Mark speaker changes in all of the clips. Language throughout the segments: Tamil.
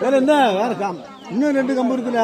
Speaker 1: வேற என்ன வேற இன்னும் 2 கம்பு இருக்குல்ல.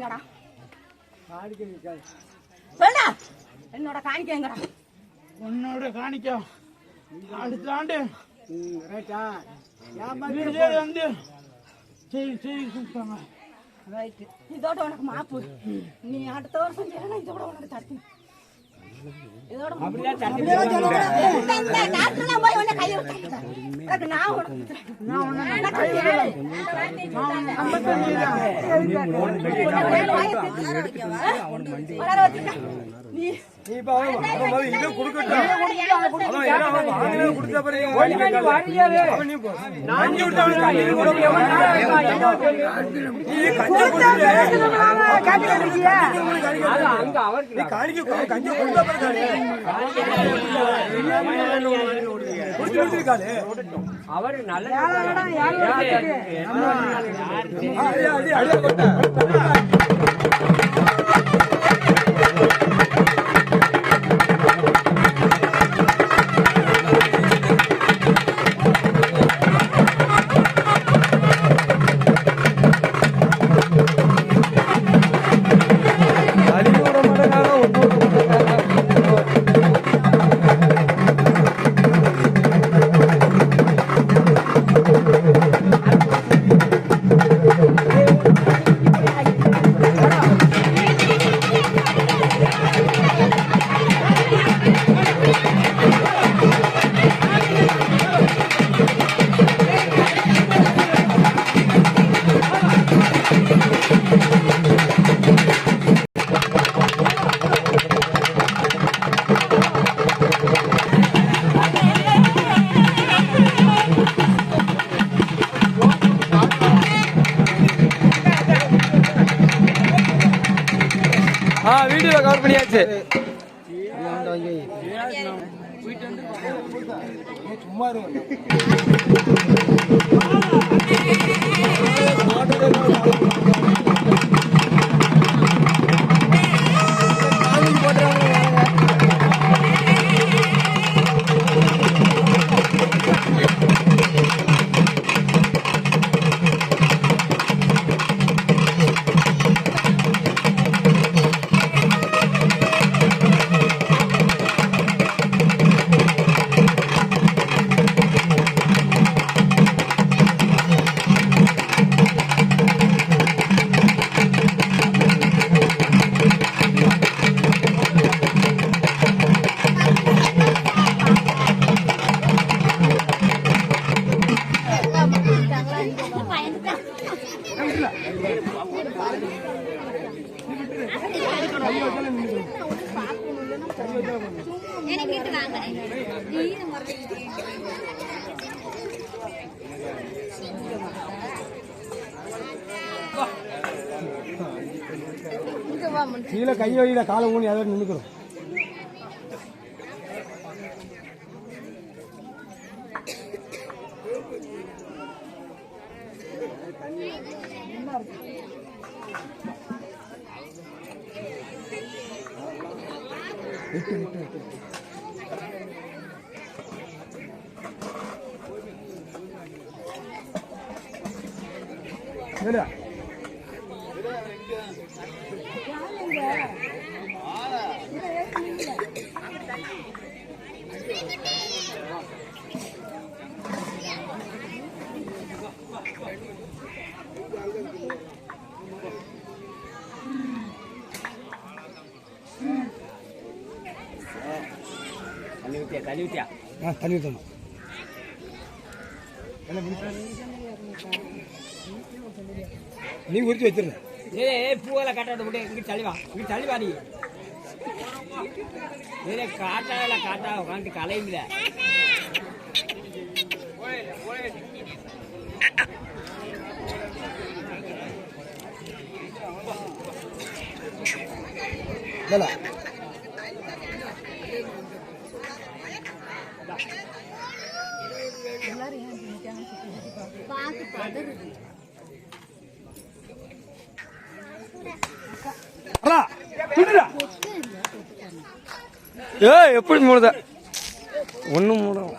Speaker 2: எங்கடா சொல்டா என்னோட காணிக்கை எங்கடா
Speaker 3: உன்னோட காணிக்க அடுத்த ஆண்டு வந்து கொடுத்தாங்க.
Speaker 2: ரைட்டு இதோட உனக்கு மாப்பு நீ அடுத்த வருஷம் செய்யணும் இதோட உனக்கு தட்டு இதோட போய் உன்னை கையை விட்டு நான் நீ
Speaker 4: அவர் நல்ல வீடியோ கவர் பண்ணியாச்சு.
Speaker 1: சும்மா கீழே கை வழியில காலை ஊனி அதை நின்றுக்கிறோம். தண்ணி ஊற்றணும். நீ உரிச்சு வச்சிருந்த
Speaker 4: பூவெல்லாம் காட்டாத விட்டு இங்கிட்டு தள்ளிவா, இங்கிட்டு தள்ளிவா. நீ காட்டாவில காட்டா உட்காந்து கலையுமில்ல. எப்படி மூடுத ஒன்னும் மூடும்.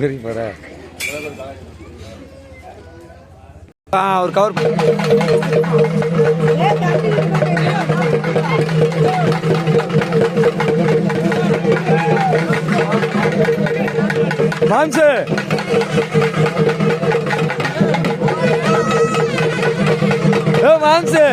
Speaker 4: ஊரி போற ஒரு கவர் மாம்சு மாம்சு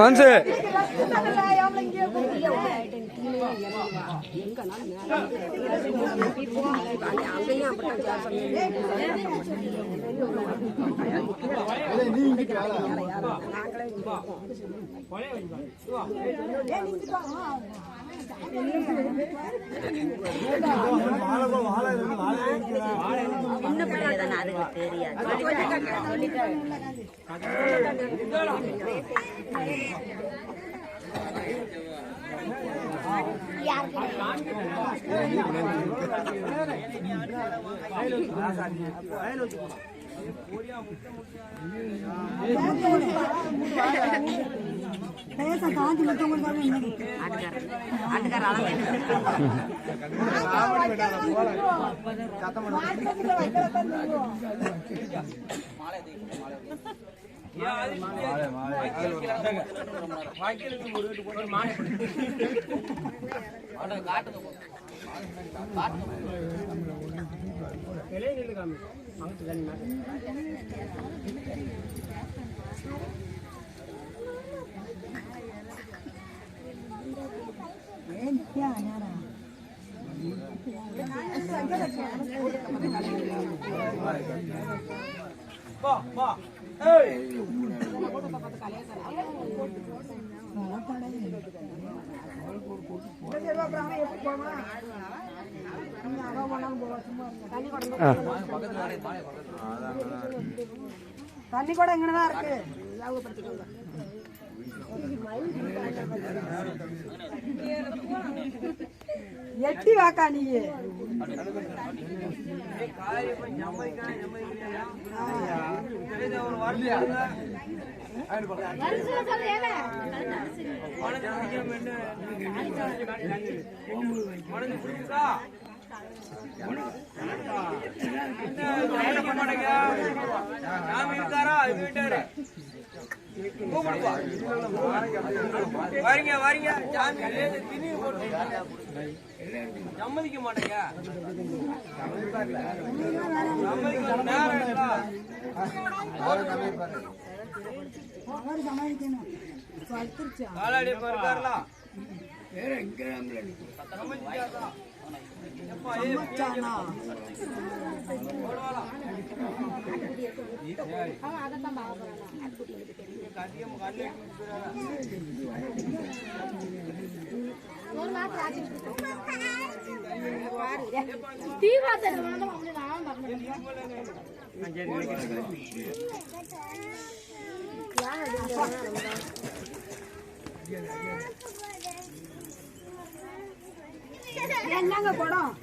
Speaker 4: மனசு
Speaker 2: தண்ணி கூட எங்கதான் இருக்கு எட்டி வாக்கா நீ
Speaker 5: வாரிங்க வாரிங்க சம்மதிக்க மாட்டேங்க காலாடி இருக்காருல வேற எங்க
Speaker 2: என்னங்க படம்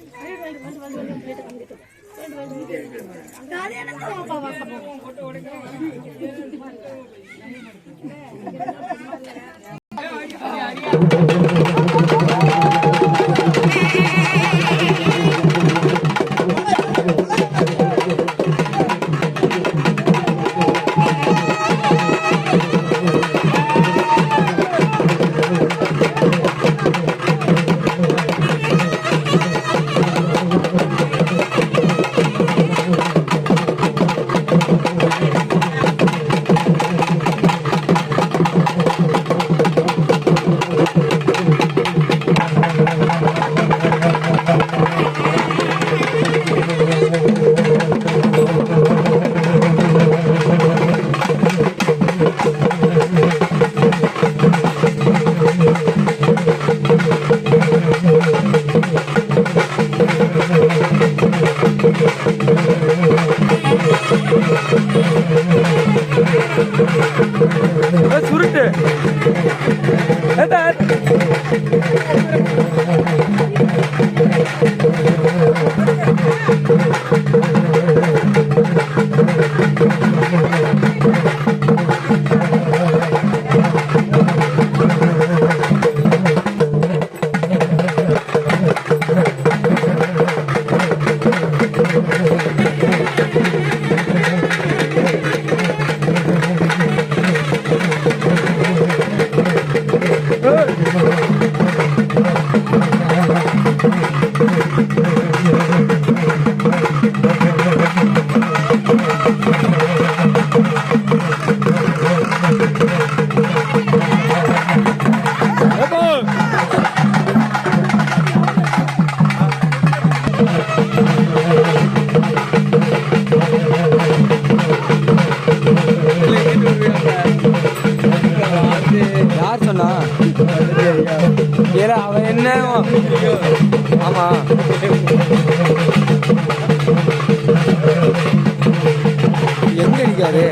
Speaker 4: சுருட்டு யார் சொன்னா ஏன்னா அவன் என்ன ஆமா எங்க இருக்காரு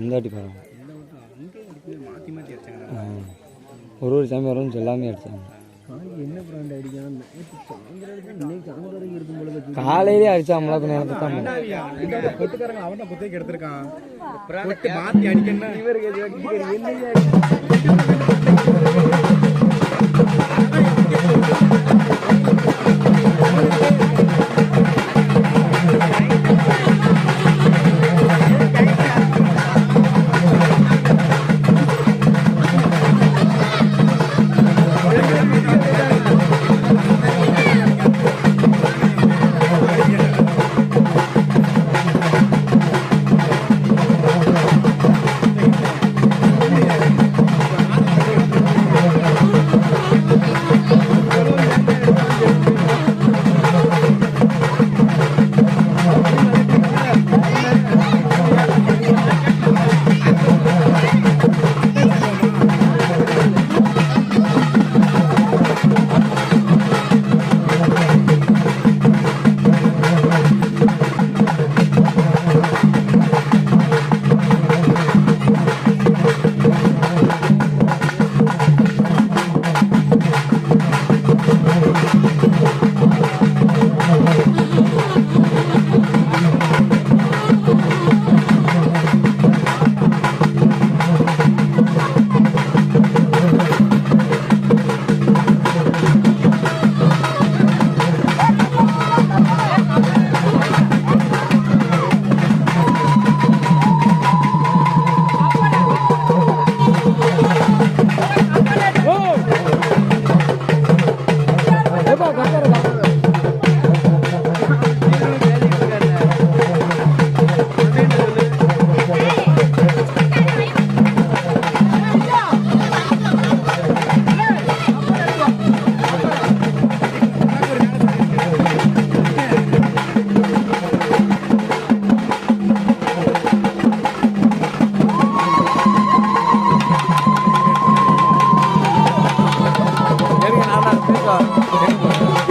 Speaker 4: இந்த வாட்டி பரவாயில்ல. ஒரு சாமி வரும் எல்லாமே அடிச்சாங்க. காலையிலே அடிச்சாமலா
Speaker 1: கொட்டுக்காரங்க அவன் தான் குத்தைக்கு எடுத்திருக்கான். மாத்தி அடிக்கணும்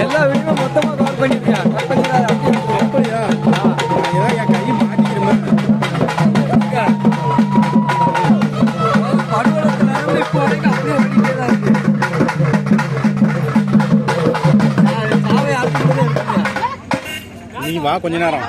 Speaker 4: எல்லா வீடியும் மொத்தமா கவர் பண்ணிருக்கேன். கட் பண்ணிடாத அப்படியே
Speaker 1: என் கை மாட்டிக்கிறேன்.
Speaker 4: படுவலத்துல இருந்து இப்போ வரைக்கும் அப்படியே ஓடிட்டே தான் இருக்கு. சாவை ஆரம்பிச்சதே இருக்குங்க.
Speaker 1: நீ வா கொஞ்ச நேரம்.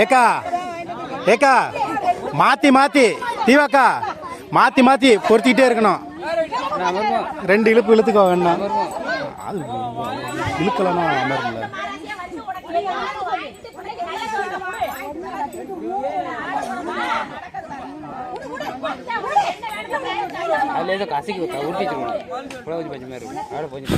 Speaker 1: ஏக்கா ஏக்கா மாத்தி தீவாக்கா மாத்தி பொறுத்திக்கிட்டே இருக்கணும். 2 இழுப்பு இழுத்துக்கோ வேணா அது இழுக்கலன்னா அமர்ல
Speaker 4: அதுல ஏதோ கசிக்கு உருட்டிச்சிருக்கணும். புலவதி பஞ்சு மாதிரி இருக்கும். அவ்வளோ போச்சு.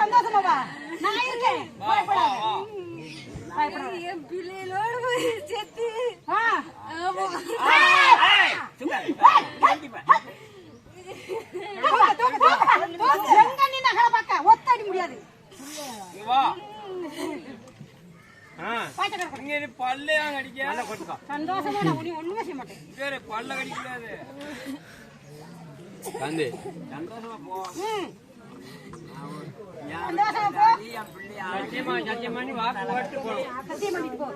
Speaker 2: சந்தோஷமாவா நான் இருக்கேன். ஒத்தாடி முடியாது. சந்தோஷமா நான் ஒண்ணுமே செய்ய மாட்டேன்.
Speaker 5: பல்ல கடிக்கூடாது. சந்தோஷமா போ. சத்தியமா நீ வாக்கு போட்டு போ.
Speaker 2: சத்தியமா நீ போ.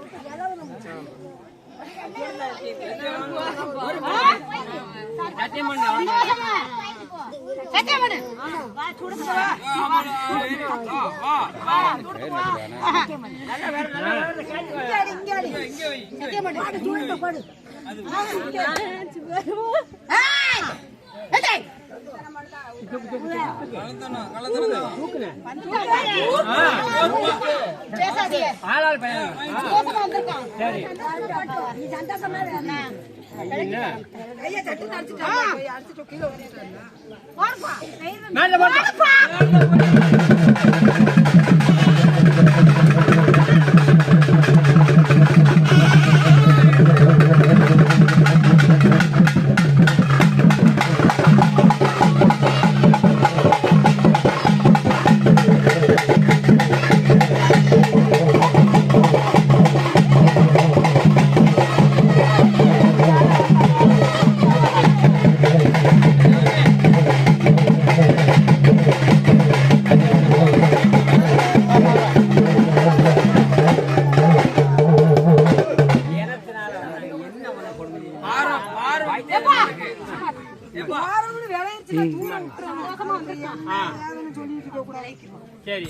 Speaker 5: சரி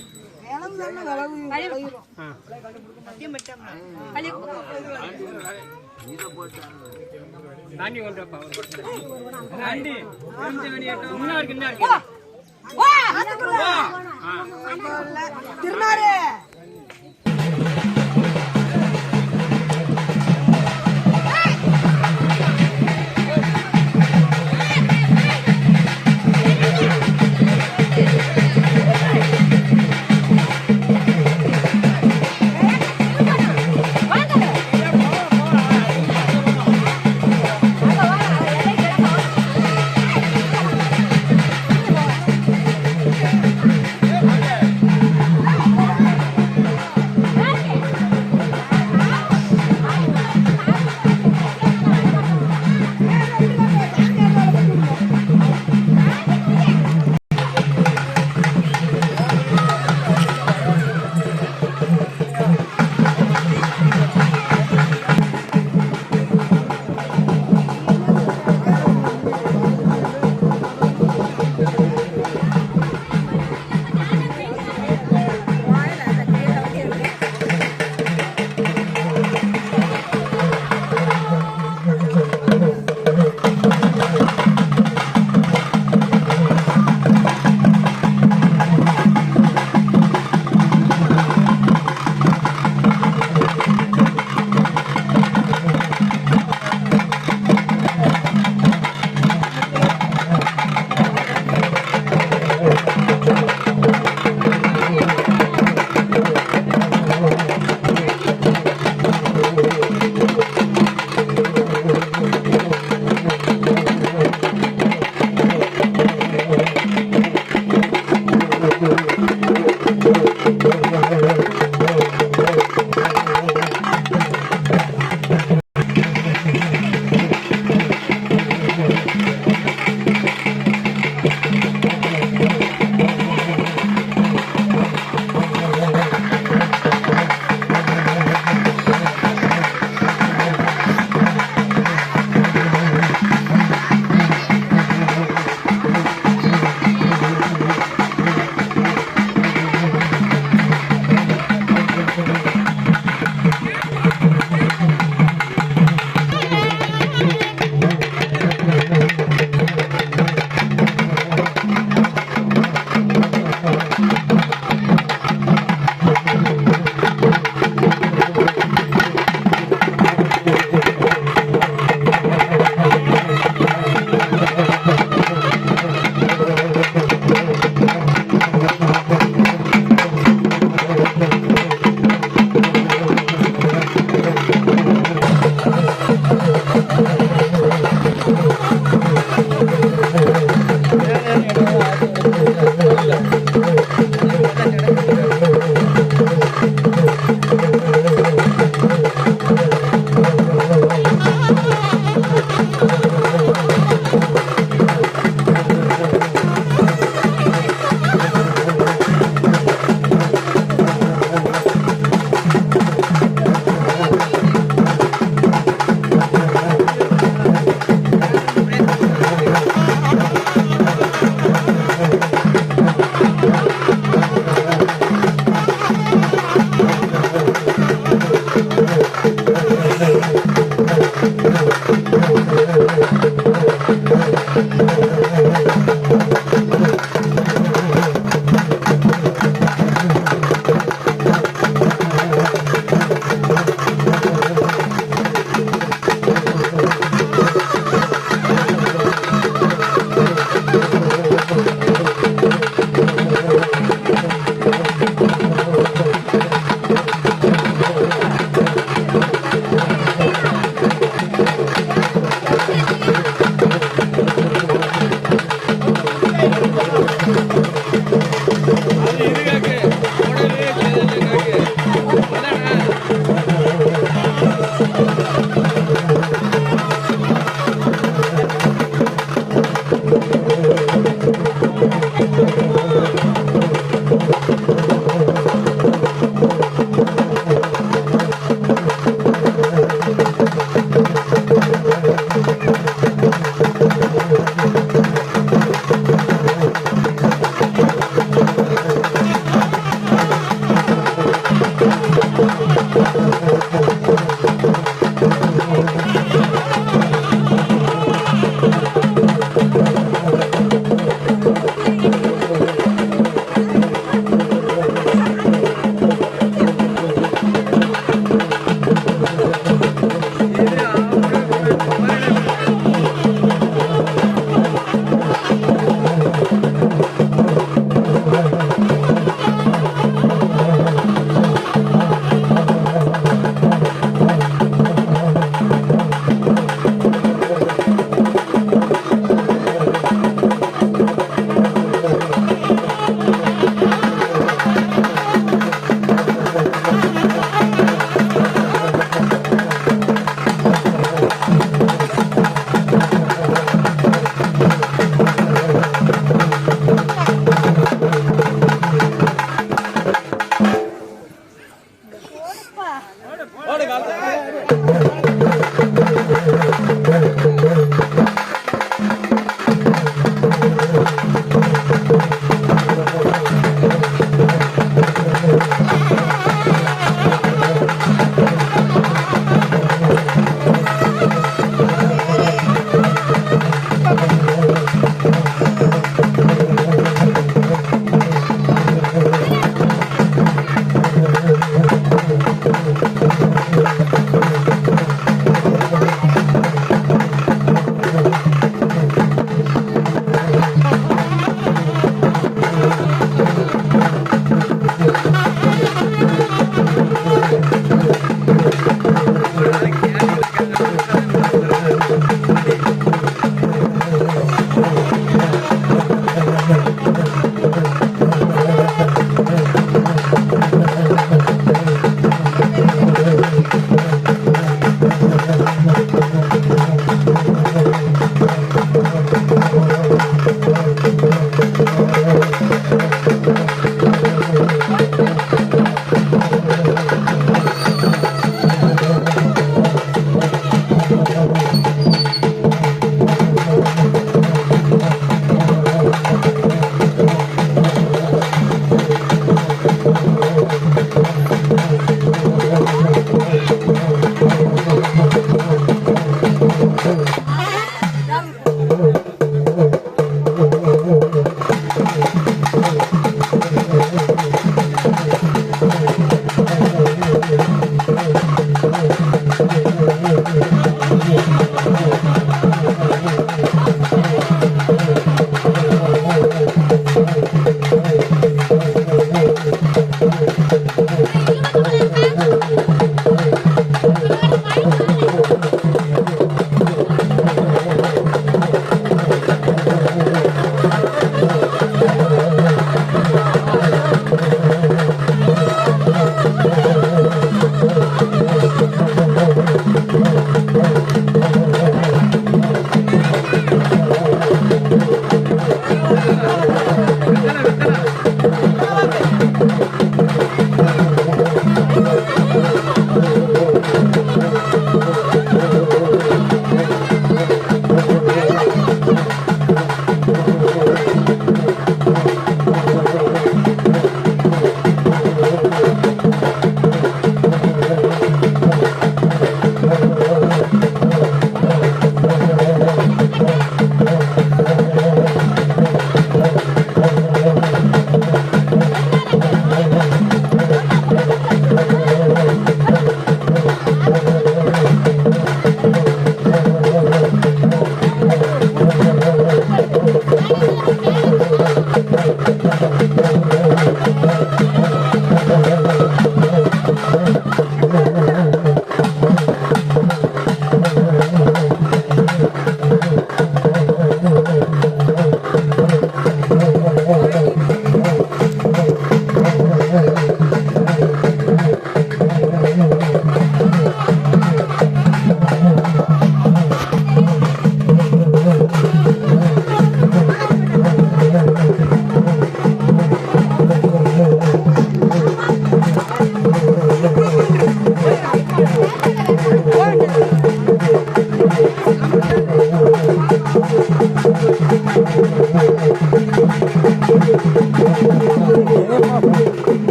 Speaker 2: திருநாரு
Speaker 4: Thank you.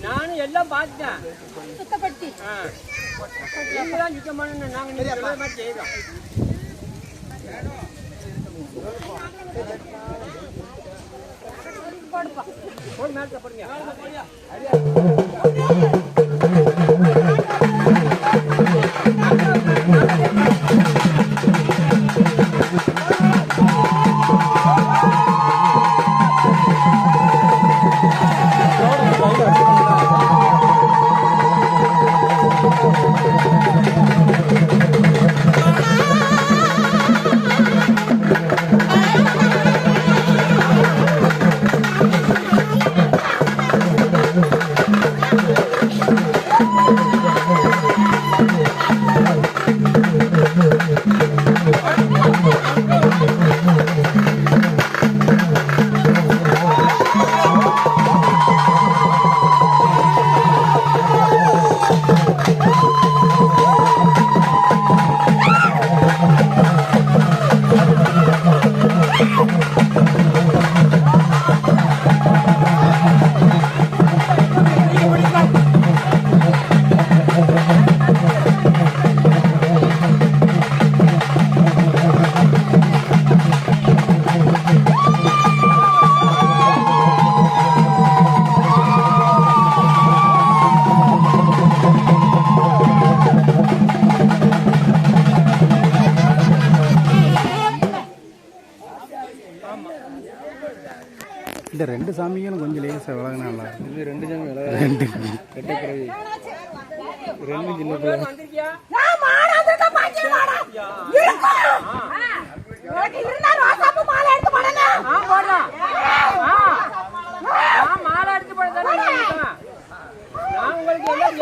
Speaker 5: நானும் எல்லாம் பார்த்துட்டேன்.
Speaker 2: சுத்தப்படுத்தி
Speaker 5: எப்பதான் சுத்தம் பண்ண நாங்க நீங்க சொல்ற மாதிரி செய்யறோம். போய் மேல போடுங்க.
Speaker 1: இந்த ரெண்டு சாமிகளும் கொஞ்சம் லேசாக விலகினா நல்லா இருக்கும். இது ரெண்டு சாமி விலக ரெண்டு கெட்டப்பிறகு ரெண்டு சின்ன பிள்ளை
Speaker 5: வந்திருக்கியா? மாலை எடுத்து போடுறேன். நான் உங்களுக்கு எல்லாம்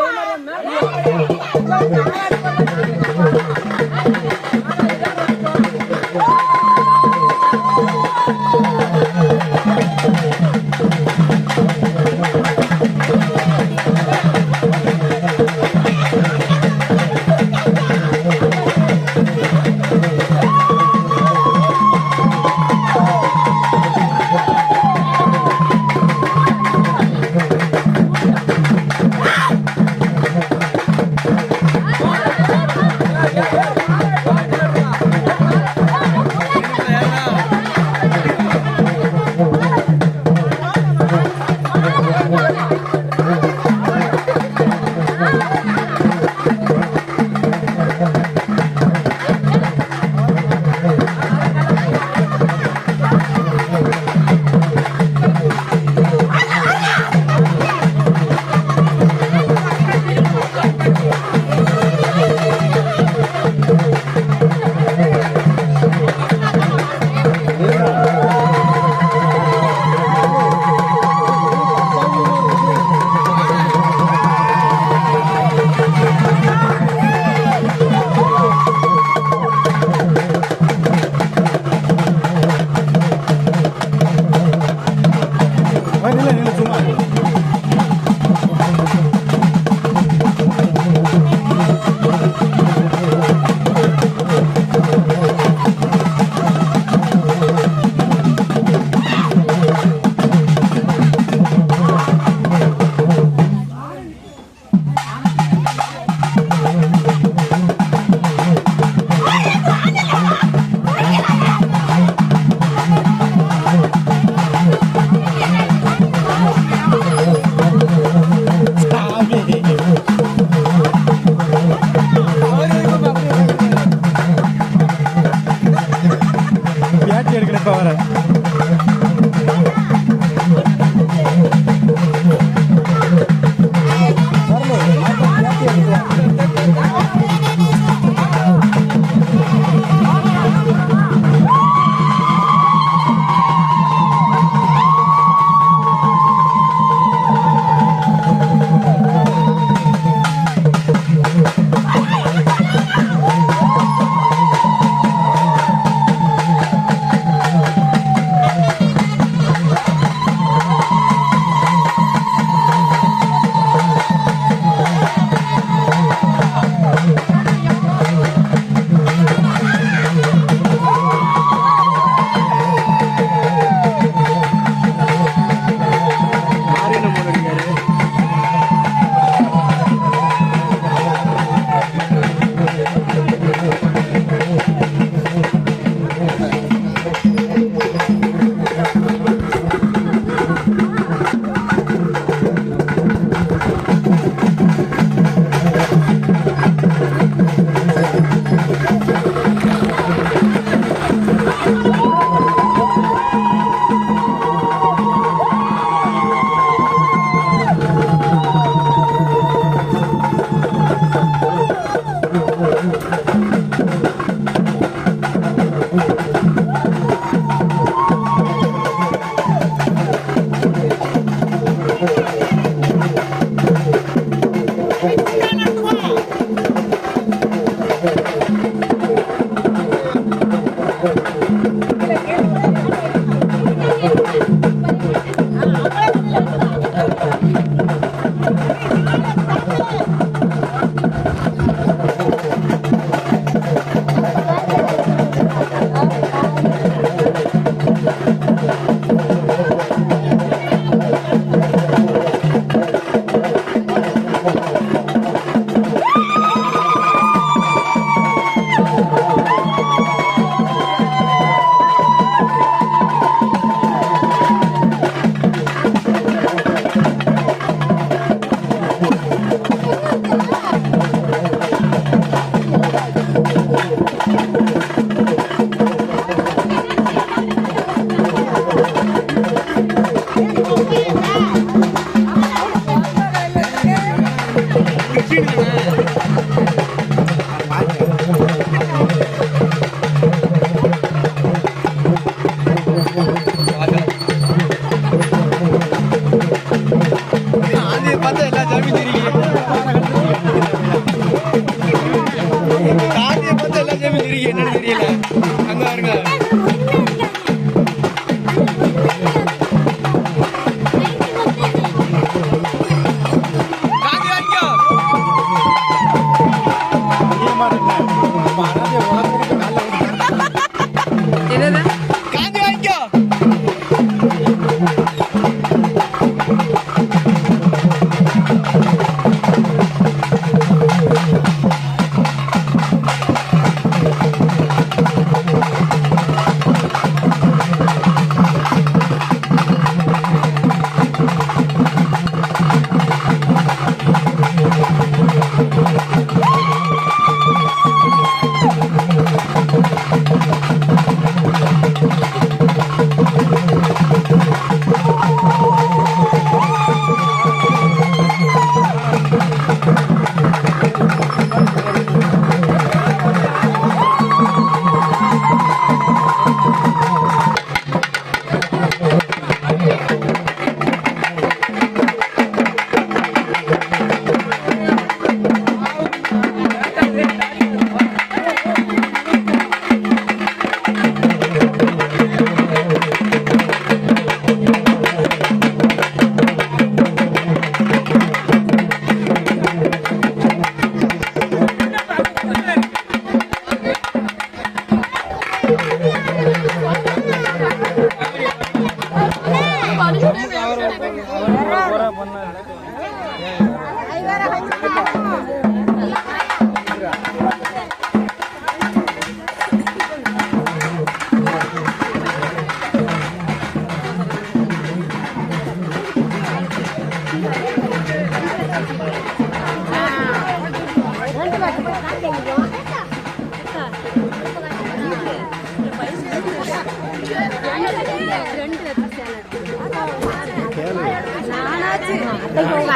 Speaker 5: Yeah.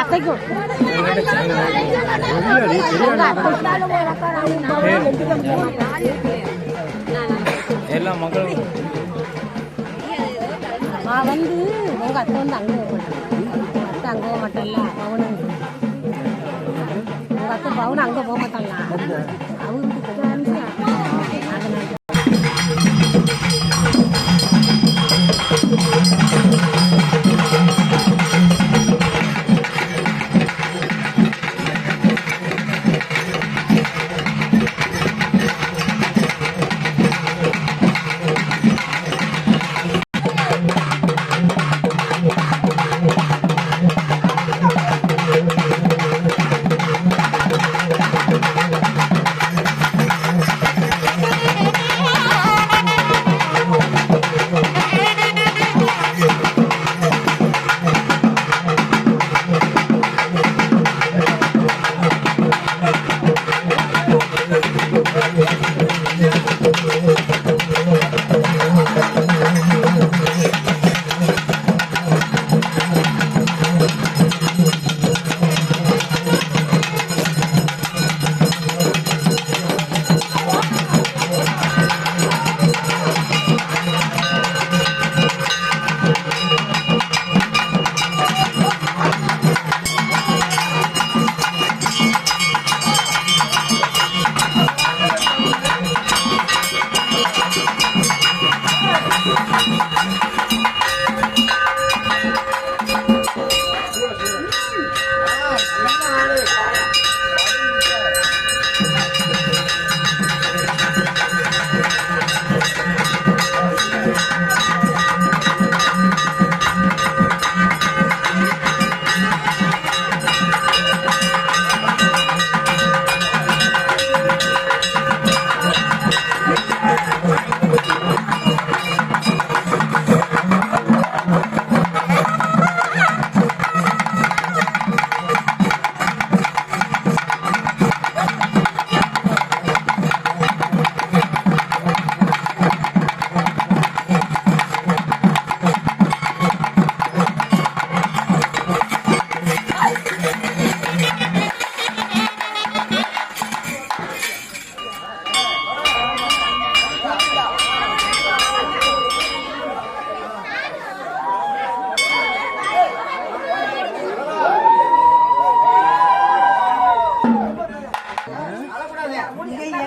Speaker 2: அத்தைக்கும்
Speaker 1: எல்லா மக்களும்
Speaker 2: வந்து உங்க அத்தை வந்து அங்கே போக மாட்டாங்க. அத்தை அங்கே போக மாட்டேன்ல பவுனு உங்க அத்தை பவுன் அங்கே போக மாட்டாங்க. அவங்களுக்கு அதனால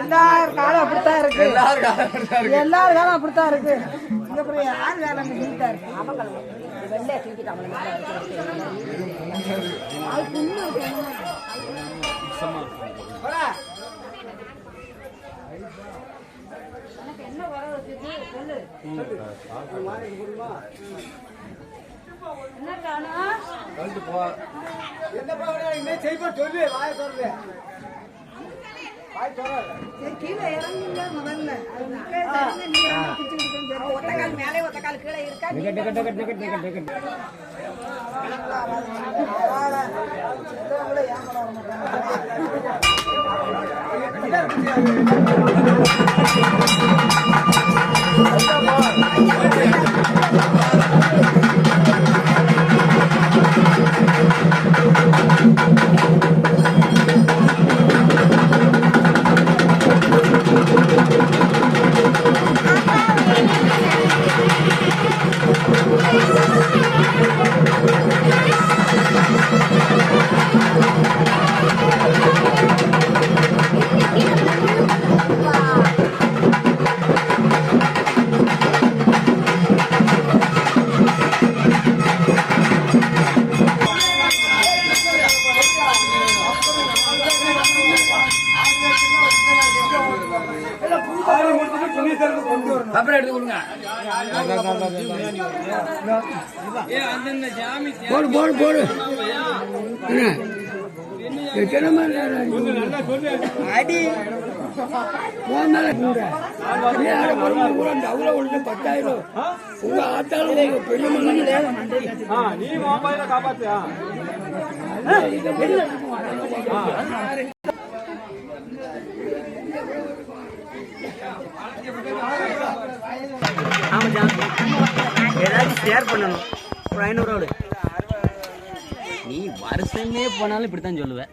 Speaker 2: எல்லார் காலம் அப்படித்தான் இருக்கு. எல்லார் காலம் அப்படித்தான் இருக்கு. இங்க போய் யார் வேலை நீட்டா இருக்கு. வெள்ளைய தூக்கிட்டாங்க. என்ன வர வச்சு சொல்லு. என்ன காணா என்ன சொல்லு வாய சொல்லு. கீழே இறங்குங்க முதல்ல. ஒத்தக்கால் மேலே ஒத்தக்கால் கீழே இருக்கா.
Speaker 4: அப்புறம் எடுத்து கொடுங்க. போடு போடு போடு. அடி அவ்வளோ ஒன்று 10,000 உங்க ஆத்தாலும் பெரிய நீ மாப்பாயில காப்பாத்தியா. ஏதாவது ஷேர் பண்ணணும். ஒரு 500 நீ
Speaker 5: வருஷமே போனாலும் இப்படித்தான் சொல்லுவேன்.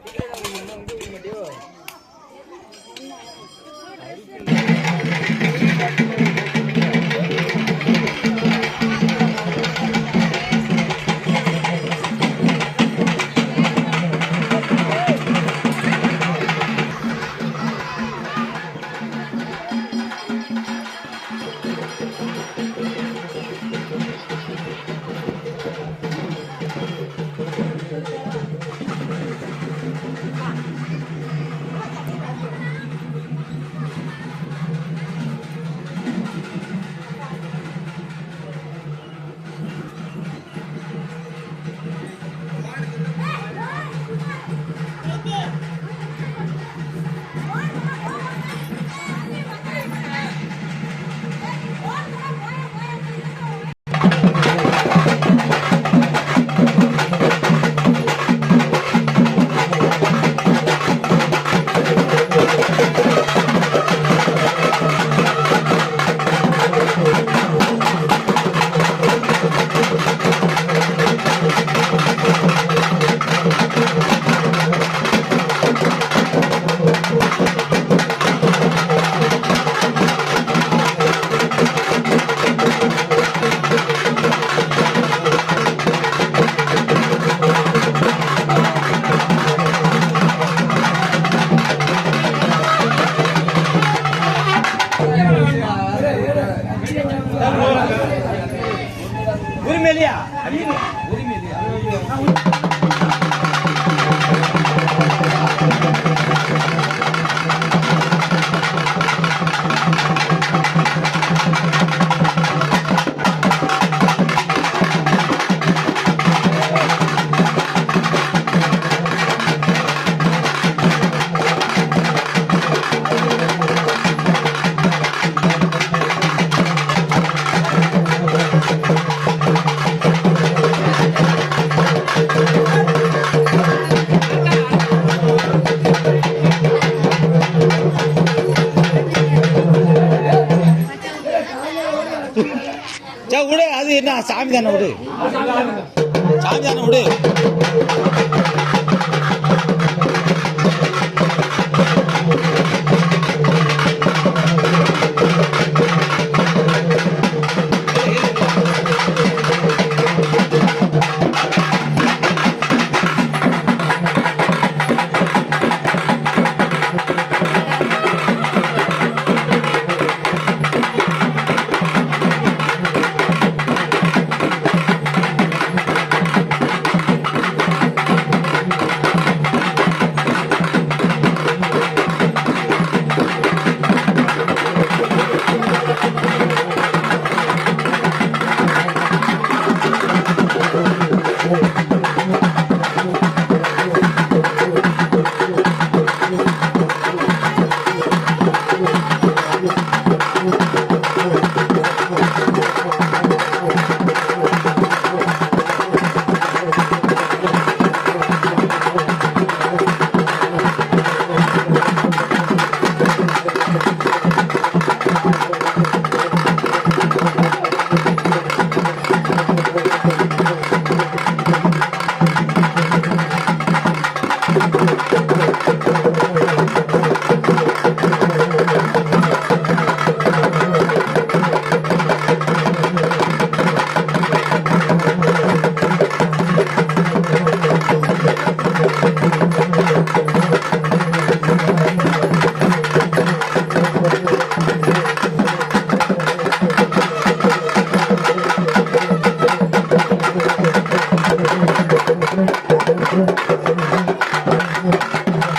Speaker 3: உரிமையிலையா விடு, அது என்ன சாமி தானே, விடு சாமி தானே, விடு.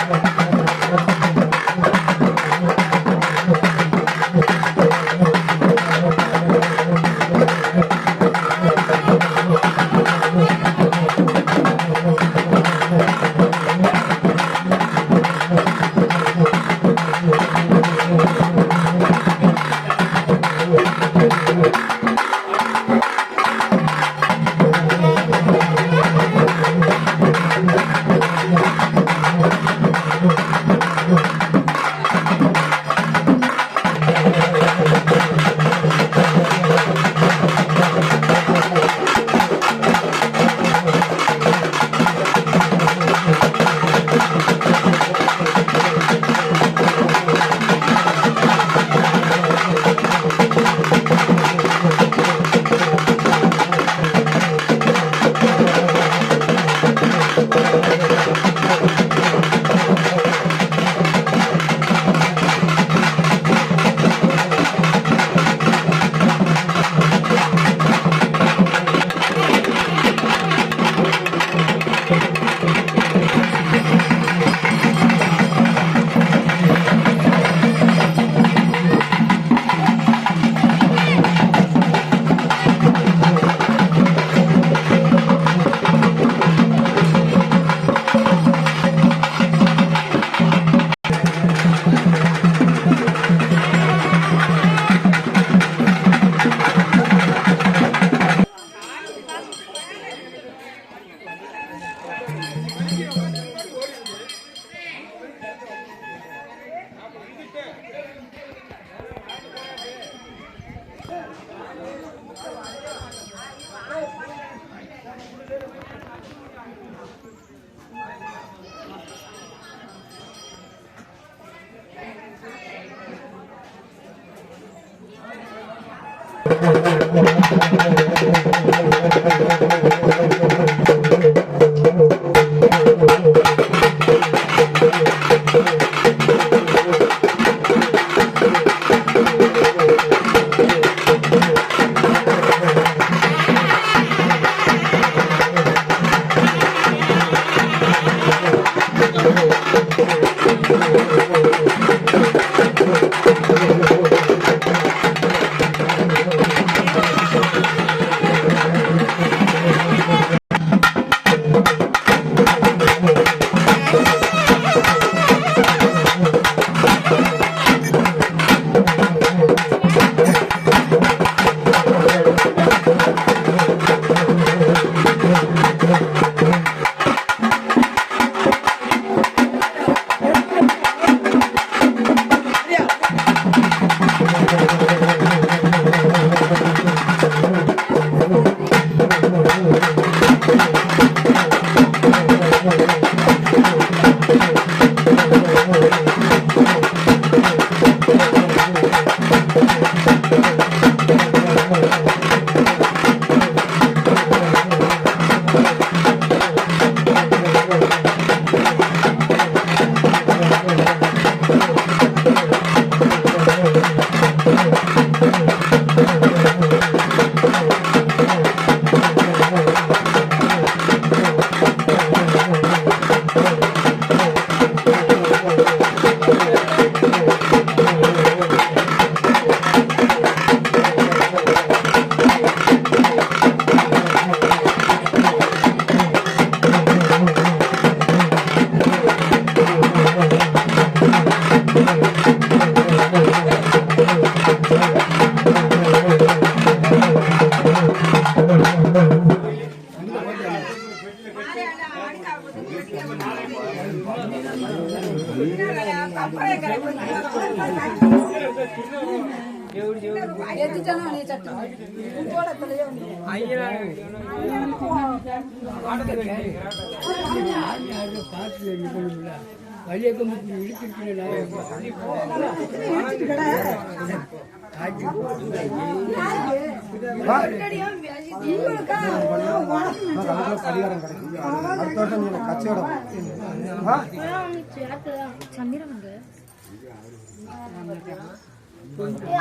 Speaker 2: Thank you.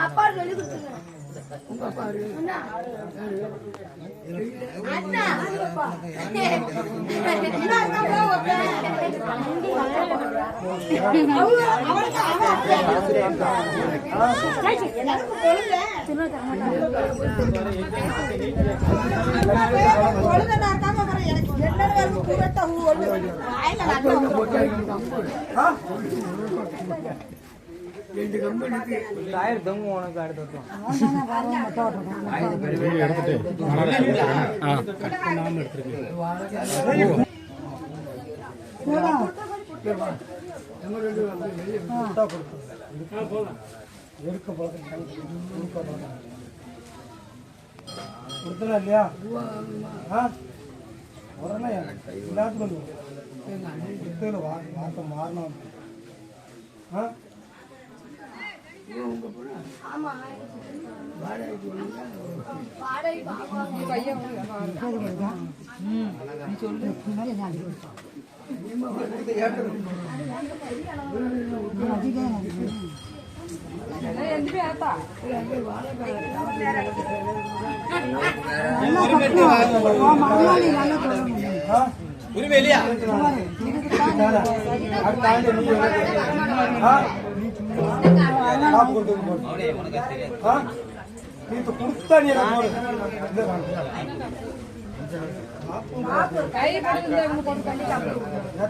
Speaker 2: அப்பா சொல்லி கொடுத்துருங்க. இல்லையா உடனே எல்லாத்துக்கும் வார்த்தை மாறணும்.
Speaker 3: உரிமையிலையா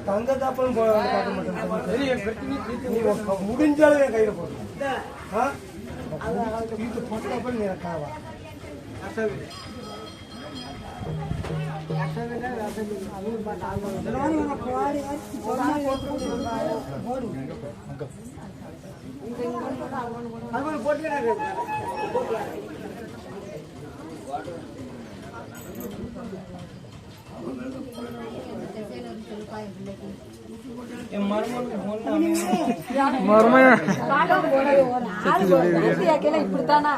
Speaker 1: தங்க தாப்பலும் முடிஞ்சாலும் என் கையில போடும் போட்டப்ப நீ காவா போட்டு
Speaker 2: இப்படித்தானா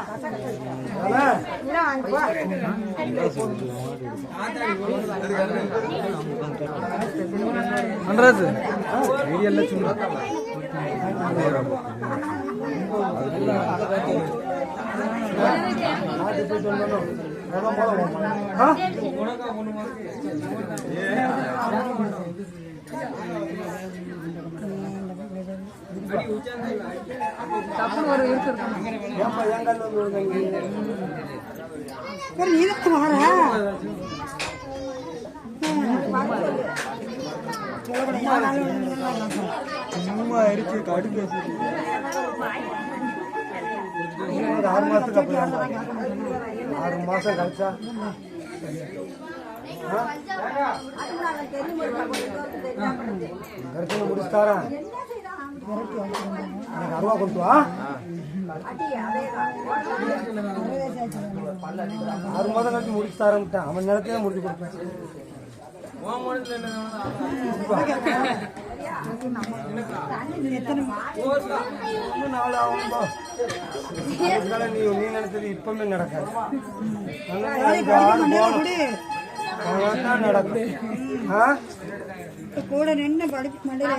Speaker 1: அன்றாது வீடியோல சும்மா
Speaker 2: ஒரு இருக்கு
Speaker 1: சும்மா அடிச்சு கடுப்பு 6 மாசத்துக்கு அப்புறம் 6 மாசம் கழிச்சா கருத்து முடிச்சுட்டாரா அருவா கொண்டு வா 6 மாதம் கழிச்சு முடிச்சுட்டாரன்ட்டான் அவன் நிலத்தையே முடிச்சு கொடுப்பேன் நீ நினைச்சது இப்பவுமே நடக்காது நடக்கும்
Speaker 2: கூட நின்று படிப்பு மண்டையில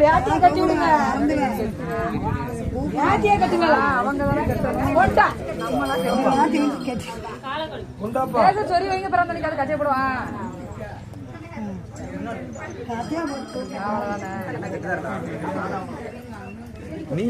Speaker 2: வேட்டியை கட்டி விடுங்க வேட்டியை கட்டுங்களா அவங்க சொல்லி வைங்க பிறந்த கட்டிய போடுவான்
Speaker 1: நீ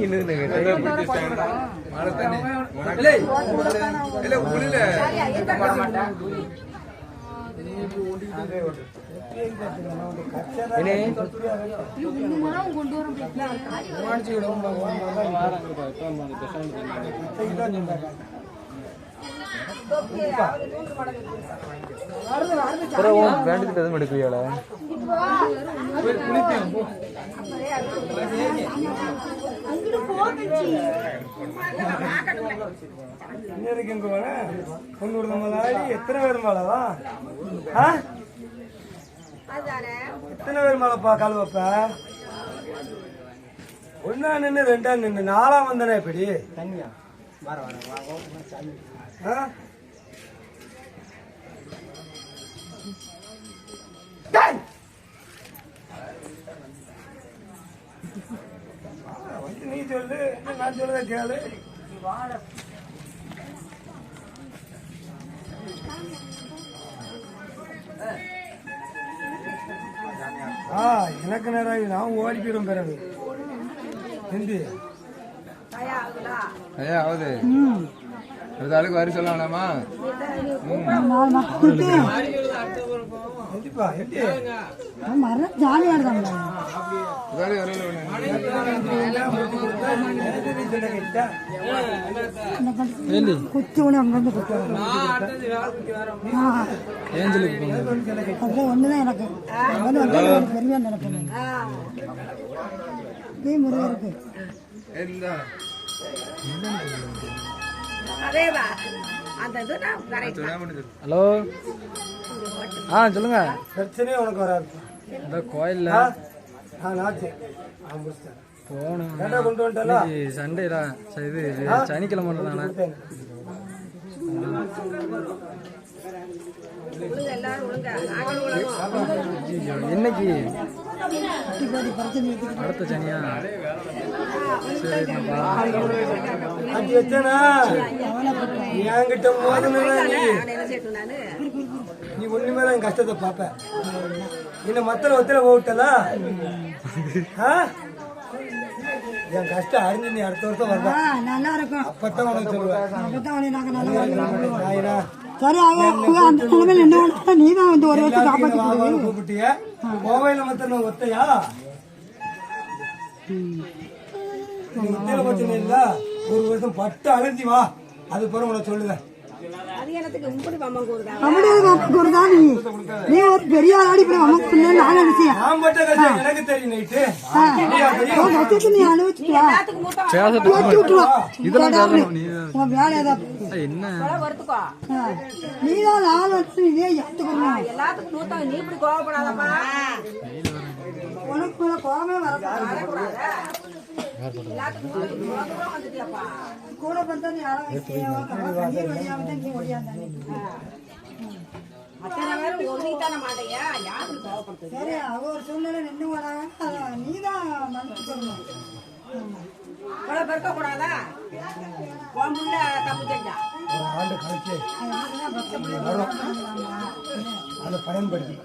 Speaker 1: வேண்டிட்டு எதுவும் எடுக்கலையால எத்தனை பேர் மேலவா எத்தனை பேர் மேலப்பா கால் வைப்ப ஒன்னா நின்று ரெண்டா நின்று 4ஆம் வந்தனே எப்படி தனியா நீ சொல்லு நான் சொல்றத கேளு எனக்கு நேரம் நான் ஓடி போயிடும் பிறகு ஹிந்தி ஐயா ஆகுது ஆளுக்கு வரி சொல்ல வேணாமா
Speaker 2: ஜாலியா குத்து அங்கிருந்து ஒண்ணுதான் எனக்கு பெருமையா நினைப்பேன் முருகன் இருக்கு
Speaker 1: ஹலோ சொல்லுங்க பிரச்சனையே உனக்கு வராது இந்த கோயில்ல போகணும் கொண்டு வந்துட்டா சண்டேடா இது சனிக்கிழமை தானே என்னைக்கு அடுத்த சனியா என்கிட்ட நீ ஒண்ணுமே என் கஷ்டத்தை பாப்ப இன்னும் மத்தல ஒத்தல போட்டல என் கஷ்டம் அறிஞ்சு நீ அடுத்த வருஷம் வரா நல்லா இருக்கும் அப்பதான் உனக்கு சொல்லுவேன் சரி அந்த நிலைமையில என்ன நீதான் வந்து ஒரு வருஷம் காப்பாற்றி கூப்பிட்டிய கோவையில மத்த ஒத்தையா ஒத்தையில பிரச்சனை இல்ல ஒரு வருஷம் பட்டு அலர்ஜி வா அது பிறகு உனக்கு சொல்லுவேன்
Speaker 2: நீ ஒரு பெரிய ஆளாடி போய் அம்மா பிள்ளை நான் நினைச்சியா
Speaker 4: எனக்கு தெரியும் நைட்டு
Speaker 2: நீ அனுபவிச்சுட்டு உன் வேலை ஏதாவது நீதான் 4 வருஷம் இதே ஏத்துக்கணும்
Speaker 5: எல்லாத்துக்கும் மூத்தவன் நீ இப்படி கோவப்படாதப்பா.
Speaker 2: உனக்கு கோவமே வரக்கூடாது கூட பார்த்தா நீ
Speaker 5: அத்தனை பேரும் ஒதுக்கித்தான மாட்டேயா யாரு கோவப்படுத்து.
Speaker 2: சரி அவ ஒரு சூழ்நிலை நின்று வராங்க நீதான் மனசு சொல்லணும்
Speaker 5: இவ்வளவு பெருக்க கூடாதா உன் புள்ள தப்பு செஞ்சா
Speaker 4: ஒரு ஆண்டு கழிச்சு அதை பயன்படுத்திட்டியா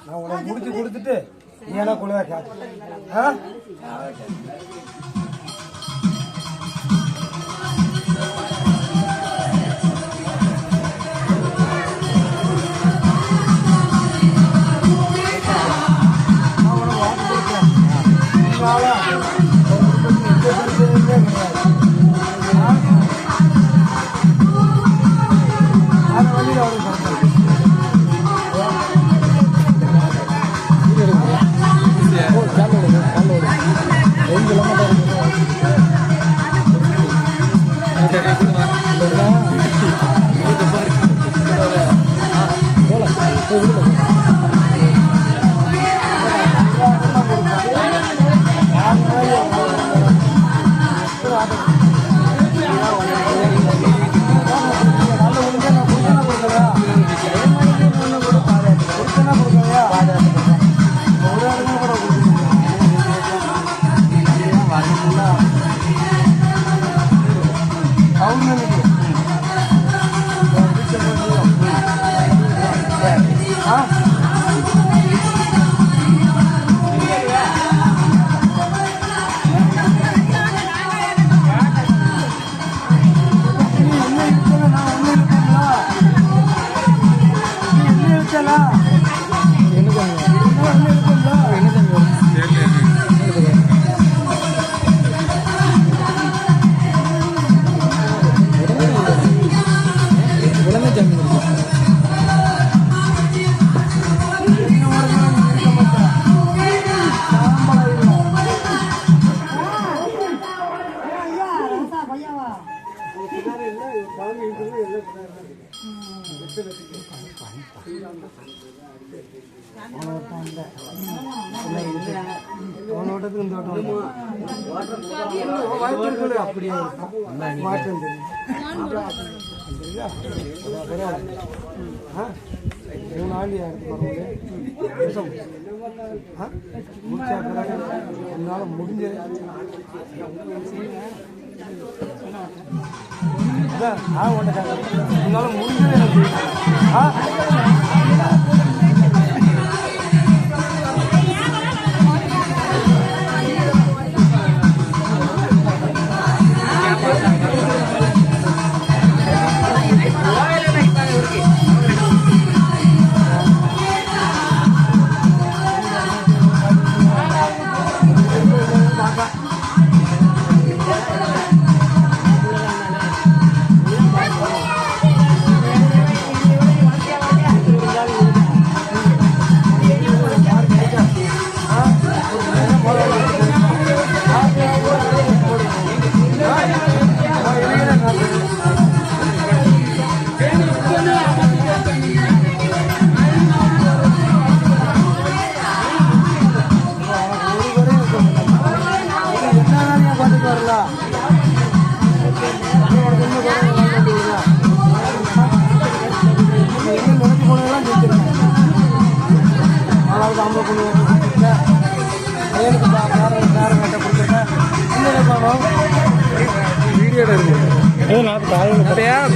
Speaker 4: நான் உனக்கு முடிச்சு கொடுத்துட்டு நீ என்ன கொள்ளையா கேட்க அப்படியே மாற்றம் என்னால முடிஞ்ச என்னால முடிஞ்சது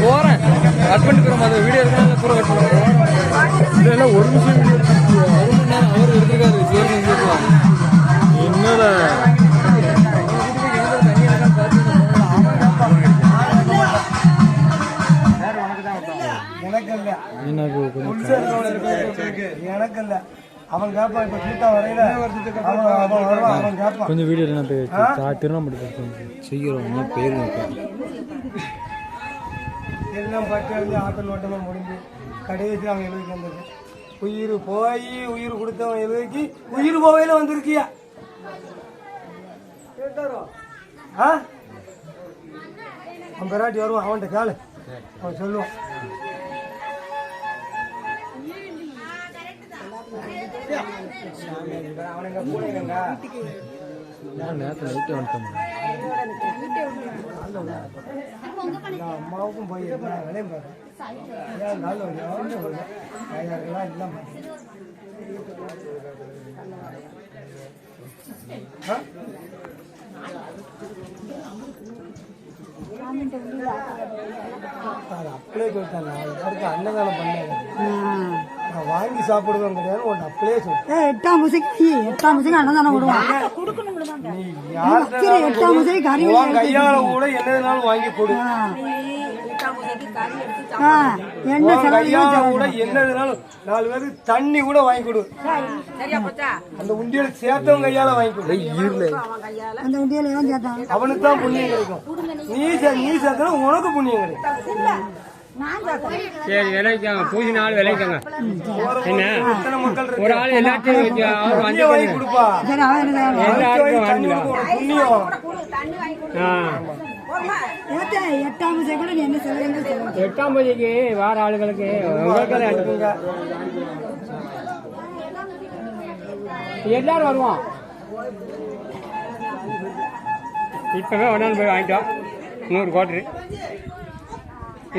Speaker 4: போறேன் கட் பண்ணிக்கிறோம் அது வீடியோ எடுக்கணும் பூரா கட் பண்ணுவோம் இதெல்லாம் ஒரு நிமிஷம் வீடியோ ஒரு மணி நேரம் அவர் எடுத்துருக்காரு என்னடா எனக்கு இல்ல
Speaker 1: அவன் கேட்பான் இப்போ சீட்டா வரையில அவன் வருவான் அவன் கேட்பான்
Speaker 4: கொஞ்சம் வீடியோ என்ன போய் திருவண்ணாமலை செய்கிறோம் போயிருங்க
Speaker 1: எல்லாம் பட்டு வந்து ஆட்டல் ஓட்டமாக முடிஞ்சு கடைசி அவன் எழுதிக்கு வந்தது உயிர் போய் உயிர் கொடுத்தவன் எழுதிக்கு உயிர் போவையில வந்திருக்கியா ஆ அவன் பெராட்டி வருவான் அவன்கிட்ட கேளு அவன் சொல்லுவான் அவனுங்க பூனைங்க
Speaker 4: நேரத்தில் நைட்டு வந்துட்டோம்
Speaker 1: அம்மாவுக்கும் போய் விளையும் பாரு ஏன் நாள் எல்லாம் இல்லாம அப்படியே சொல்லிட்டேன் யாருக்கு அன்னதானம் பண்ணாங்க நான் வாங்கி சாப்பிடுவேன் கிடையாது ஒன்று அப்படியே சொல்லிட்டேன்
Speaker 2: 8ஆம் முசைக்கு அன்னதானம் விடுவாங்க
Speaker 1: நீ யார் கையால கூட என்னதுனாலும் வாங்கி கொடு
Speaker 2: என்ன
Speaker 1: கையால கூட என்னதுனாலும் 4 பேருக்கு தண்ணி கூட வாங்கி கொடு அந்த உண்டியல சேர்த்தவன் கையால வாங்கி கொடு
Speaker 2: அந்த உண்டியல ஏன் சேர்த்தான்
Speaker 1: அவனுக்கு தான் புண்ணியம் கிடைக்கும் நீ சேர்த்தா உனக்கு புண்ணியம் கிடைக்கும்
Speaker 5: சரி விளைவிக்காங்க பூசி நாள் விளைவிக்காங்க என்ன
Speaker 1: எத்தனை மக்கள்
Speaker 5: ஒரு ஆள் எல்லாத்தையும் அவர்
Speaker 1: வாங்கி கொடுப்பா
Speaker 2: சரி அவன்
Speaker 5: எல்லாருக்கும் வாங்கிக்கலாம்
Speaker 1: புண்ணியம்
Speaker 2: 8ஆம் முசை கூட நீ என்ன சொல்லுங்க
Speaker 5: 8ஆம் தேதிக்கு வார ஆளுகளுக்கு
Speaker 1: அனுப்புங்க
Speaker 5: எல்லாரும் வருவோம் இப்பவே ஒரு போய் வாங்கிட்டோம் 100 கோட்டரு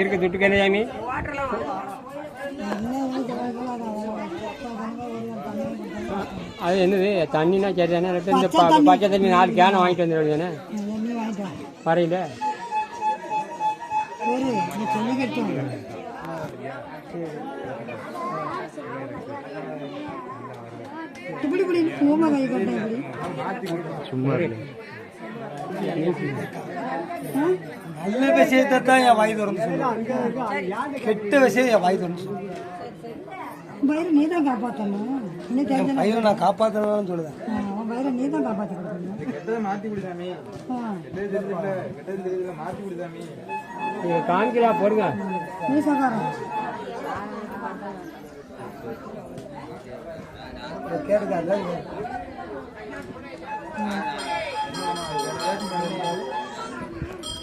Speaker 5: இருக்கு துட்டுக்கு என்ன சாமி அது என்னது தண்ணினா சரி தானே இந்த பச்சை தண்ணி 4 கேனை வாங்கிட்டு வந்துடுறது தானே வரையில
Speaker 4: சும்மா
Speaker 1: நல்ல விஷயத்தை தான் என் வாய் திறந்து சொல்லுவேன் கெட்ட விஷயம் என் வாய் திறந்து சொல்லுவேன்
Speaker 2: பயிரை நீ தான் காப்பாற்றணும்
Speaker 1: என் பையனை நான் காப்பாற்றணும்னு சொல்லுவேன்
Speaker 2: அவன் பயிரை நீ தான் காப்பாற்றணும்
Speaker 5: நீங்க காமிக்கிறா போடுங்க
Speaker 2: நீ சகாரம்
Speaker 1: கேட்டுக்காத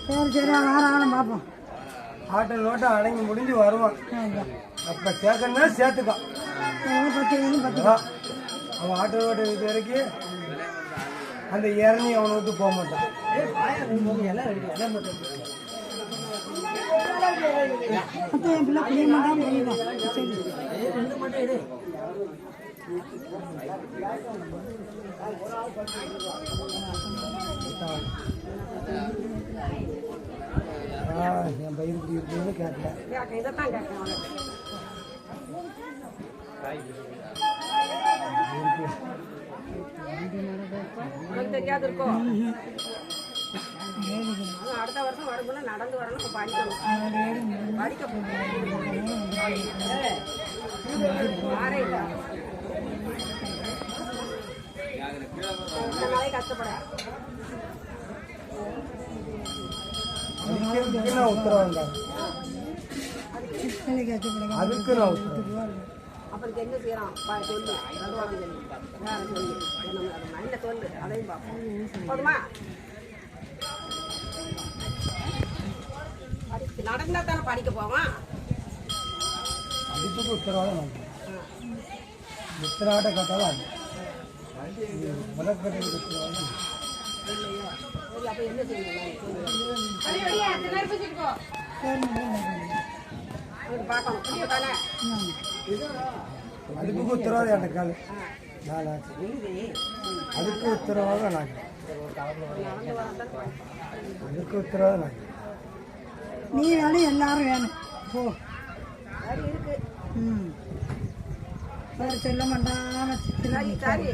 Speaker 2: சரி சரி ஆறாம் பார்ப்போம்
Speaker 1: ஆட்டல் நோட்டம் அடங்கி முடிஞ்சு வருவான் அப்ப சேர்க்கணும்னா சேர்த்துக்கான்
Speaker 2: 10
Speaker 1: அவன் ஆட்டல் நோட்டம் இது வரைக்கும் அந்த இறங்கி அவனை விட்டு போக மாட்டான்
Speaker 2: என் பிள்ளை புரிய மாட்டான் புரியுதா சரி
Speaker 1: என் பயிர் இப்படி இருக்குன்னு கேட்கல
Speaker 6: தெரியாது இருக்கும் அடுத்த வருஷம் வரும்போது நடந்து வரணும் படிக்கணும் படிக்க கஷ்டப்பட
Speaker 1: அதுக்கு நான் உத்தரவாதம் தான் அதுக்கு நான் உத்தரவாதம்
Speaker 6: அப்புறம் என்ன செய்யறான் சொல்லு நடுவாங்க வேற சொல்லு என்ன சொல்லு அதையும் பார்ப்போம் போதுமா நடந்தா தானே படிக்க போவான்
Speaker 1: அதுக்கு உத்தரவாதம் நான் எத்தனை ஆட்டை கேட்டாலும் அது முதற்கட்டத்துக்கு உத்தரவாதம்
Speaker 6: அப்ப என்ன செய்யணும் பார்க்கணும் தானே
Speaker 1: அதுக்கு உத்தரவாதம் என் காலு நான் அதுக்கு உத்தரவாதம் நான் அதுக்கு உத்தரவாதம் நான்
Speaker 2: நீ வேணும் எல்லாரும் வேணும் போ
Speaker 6: இருக்கு
Speaker 2: வேறு சொல்ல மாட்டாம
Speaker 6: சரி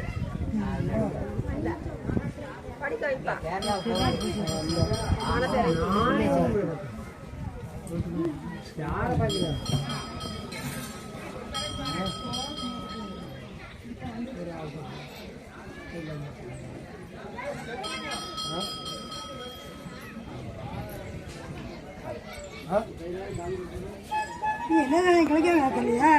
Speaker 6: படிக்க வைப்பா
Speaker 2: நீ என்ன கிடைக்க இல்லையா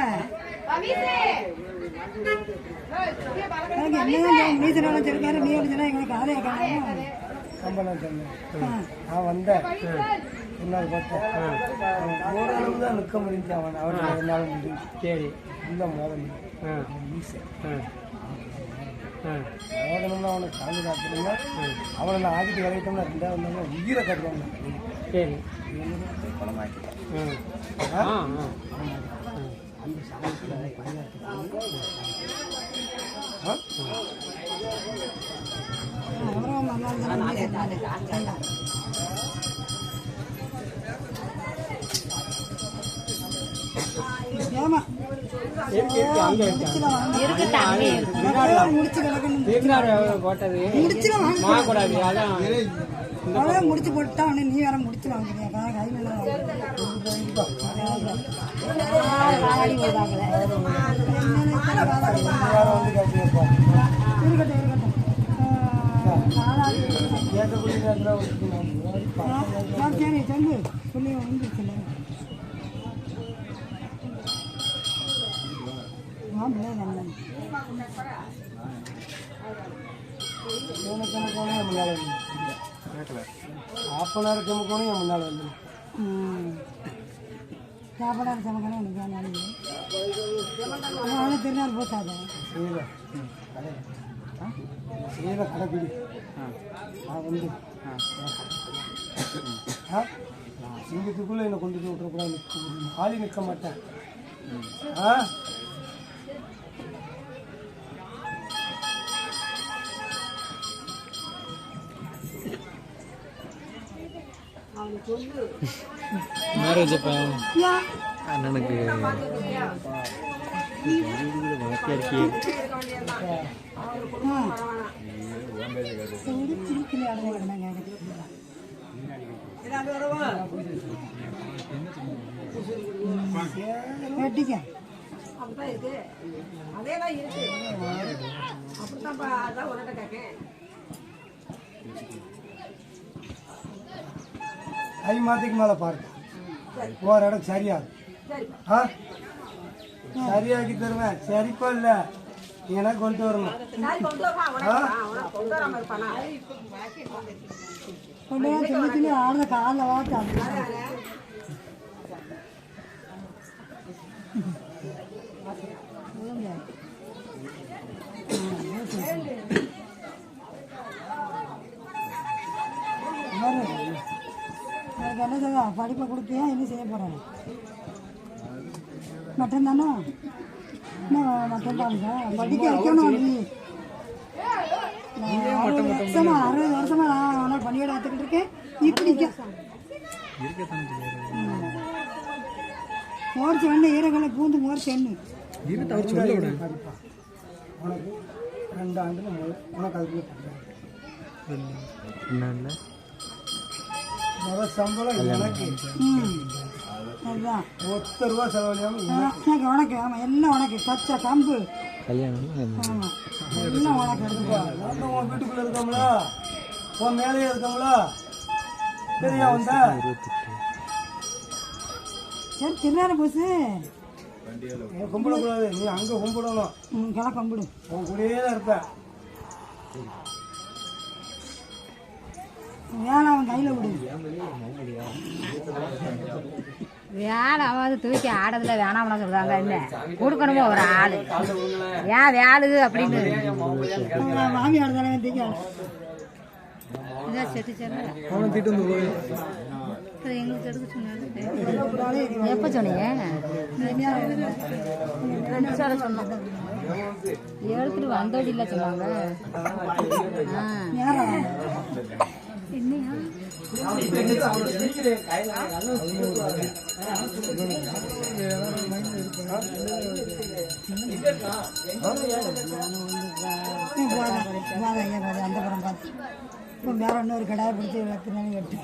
Speaker 2: என்னதான் நீச்சல் சொல்லிக்காரு நீ சொன்னா எங்களுக்கு ஆலையை காணும்
Speaker 1: கம்பளம் சொன்னேன் நான் வந்தேன் என்னால் பார்த்தேன் ஓரளவு தான் நிற்க முடிஞ்சு அவன் என்னால் முடியும்
Speaker 5: சரி
Speaker 1: இல்லை மோதல் மோதனம்னா அவனை சாமி காத்துருங்க அவனை நான் ஆக்கிட்டு விளையிட்டோம்னா ரெண்டாவது வந்தாங்க உயிரை கட்டுவாங்க
Speaker 5: சரி
Speaker 1: பணம் ஆக்கிட்டேன் அந்த சாமிக்கு
Speaker 2: ஏமா
Speaker 5: போட்டது கூடாது அதான்
Speaker 2: முடிச்சு போட்டா நீ வேற முடிச்சு வாங்குறியா கை மேல சரி சொல்லு சொல்லி வந்துருச்சுல
Speaker 1: ஆப்பனார் சமக்கணும் என் முன்னால் வந்து
Speaker 2: சாப்பாடு சமக்கணும் எனக்கு திருநாள் போட்டாத
Speaker 1: செய்த கடைப்பிடி நான் வந்து சிங்கத்துக்குள்ளே என்னை கொண்டு போய் விட்டுறக்கூடாது ஆளி நிற்க மாட்டேன்
Speaker 4: மேரேஜ் அப்போ அண்ணனுக்கு
Speaker 6: அப்படிதான் இருக்கு அதேதான் இருக்கு அப்படித்தான் அதான் உனட்ட கேட்கேன்
Speaker 1: கை மாத்திக்கு மேலே பாருங்க ஒரு இடம் சரியாது சரியாக்கி தருவேன் சரிப்பா இல்லை எனக்கு கொண்டு வரணும்
Speaker 2: சொல்லி ஆடுற காலில் வாட்டு என்ன செய்ய படிப்பை கொடுத்தியா என்ன செய்ய போகிறேன் மட்டன் தானே என்ன மட்டன் தானுங்க படிக்க வைக்கணும் நீ 60 வருஷமா நான் ஆனால் பணியோட எடுத்துக்கிட்டு இருக்கேன் இப்படிக்க மோர்ச்சி வந்து ஈரங்களை பூந்து மோர்ச்சி எண்ணு
Speaker 1: உனக்கு 2 ஆண்டுல உனக்கு அதுக்குள்ளே முதல் சம்பளம் எனக்கு
Speaker 2: அதுதான்
Speaker 1: ₹1 செலவழியாமல்
Speaker 2: எனக்கு உனக்கு ஆமாம் எல்லாம் உனக்கு பச்சை கம்பு
Speaker 3: கல்யாணம்
Speaker 2: ஆமாம் எல்லாம் உனக்கு எடுத்துப்பா
Speaker 1: நான் உன் வீட்டுக்குள்ளே இருக்கோம்ல உன் மேலேயே இருக்கோம்ல சரியா வந்தா
Speaker 2: சரி திருநாள் போசு
Speaker 1: கும்பிடக்கூடாது நீ அங்கே கும்பிடணும்
Speaker 2: கிளை கும்பிடு
Speaker 1: உன் கூடயே தான் இருப்பேன்
Speaker 2: வேலை அவன் கையில் விடு
Speaker 7: வேலை அவாது தூக்கி ஆடதுல வேணாம்னு சொல்றாங்க என்ன கொடுக்கணுமோ ஒரு ஆளு ஏன் வேலு அப்படின்னு
Speaker 2: மாமி ஆடுதானே தூக்கி ஆடு
Speaker 7: இதான் செட்டு செல்ல எங்களுக்கு எடுக்க சொன்னாரு எப்போ சொன்னீங்க சொன்னோம் எடுத்துட்டு வந்தோடி இல்லை சொன்னாங்க என்னையா
Speaker 2: அந்த படம் பார்த்து இப்போ வேற இன்னொரு கடாயை பிடிச்சி வெட்டினாலும் வெட்டு